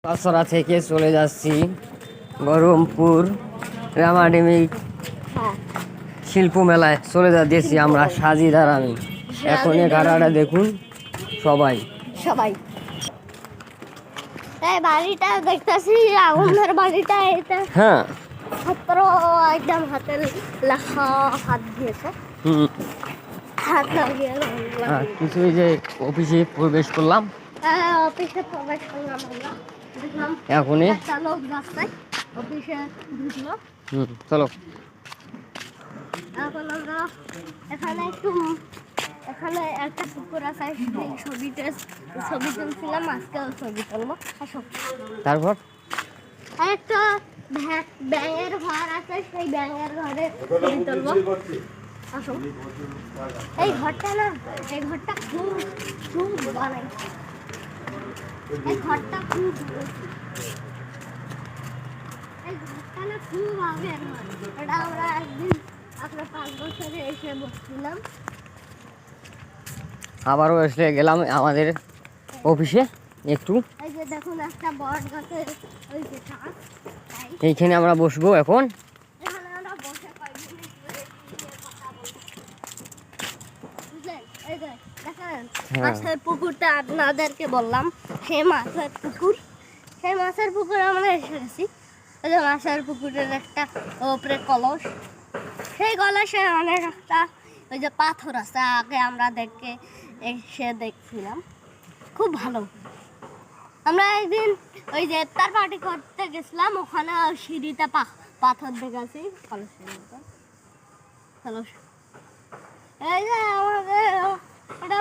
পাঁচছড়া থেকে চলে যাচ্ছি বহরমপুর রামাডেমি শিল্প মেলায় চলে যাচ্ছি আমরা সাজিদার আমি। এখন এই গাড়াটা দেখুন সবাই সবাই এই বাড়িটা দেখতেছি আগুনের বাড়িটা এটা হ্যাঁ ছাত্র একদম হাতে লেখা হাত দিয়েছে হাত লাগিয়ে কিছু যে অফিসে প্রবেশ করলাম অফিসে প্রবেশ করলাম আমরা দেখলাম এখনই একটা লোক রাস্তায় অফিসে ঢুকলো চলো এখন আমরা এখানে একটা পুকুর আছে সেই ছবি তুলছিলাম আজকেও ছবি তুলবো আসো তারপর আর একটা ব্যাঙের ঘর আছে সেই ব্যাঙের ঘরে ছবি তুলবো আসো এই ঘরটা খুব খুব বানাই এই ঘরটা খুব না খুব আগের ঘর এটা আমরা একদিন আপনার 5 বছরে এসে বসছিলাম আবারও এসে গেলাম আমাদের অফিসে একটু এই যে দেখুন একটা বট গাছের ওই যে গাছ এইখানে আমরা বসবো এখন এখানে আমরা বসে কয়েকদিন ধরে কথা বলবো বুঝলেন এই যে দেখেন মাছের পুকুরটা আপনাদেরকে বললাম সেই মাছের পুকুর আমরা এসে গেছি এই যে মাছের পুকুরের একটা ওপরে কলস সেই কলসে অনেক একটা ওই যে পাথর আছে আগে আমরা এসে দেখছিলাম খুব ভালো আমরা একদিন ওই যে ইফতার পার্টি করতে গেছিলাম ওখানে সিঁড়িতে পাথর দেখেছি কলসের মতো কলস এই যে আমাদের এটা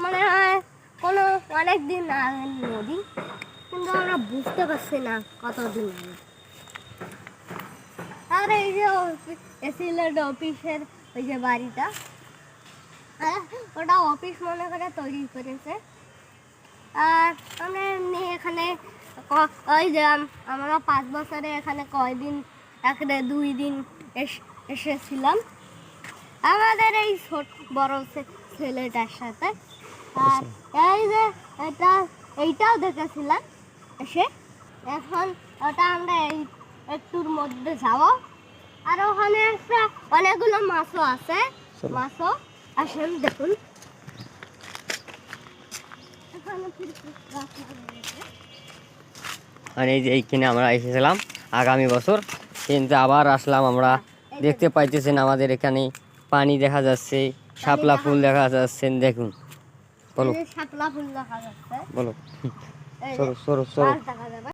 মানে হয় কোনো অনেকদিন আগের নদী কিন্তু আমরা বুঝতে পারছি না কতদিন আগে আর এই যে সিলেট অফিসের ওই যে বাড়িটা ওটা অফিস মনে করে তৈরি করেছে আর আমরা এমনি এখানে ওই যে আমরা 5 বছরে এখানে কয়দিন 2 দিন এসেছিলাম আমাদের এই বড় ছেলেটার সাথে আর এই যে এইটাও দেখেছিলাম এসে এখন ওটা আমরা একটুর মধ্যে যাবো আর ওখানে একটা অনেকগুলো মাছও আছে মাছও আসেন দেখুন আর এই যে এইখানে আমরা এসেছিলাম আগামী বছর কিন্তু আবার আসলাম আমরা দেখতে পাইতেছেন আমাদের এখানে পানি দেখা যাচ্ছে শাপলা ফুল দেখা যাচ্ছে দেখুন বলো শাপলা ফুল দেখা যাচ্ছে বলো এই সরো সরো সরো দেখা যাবে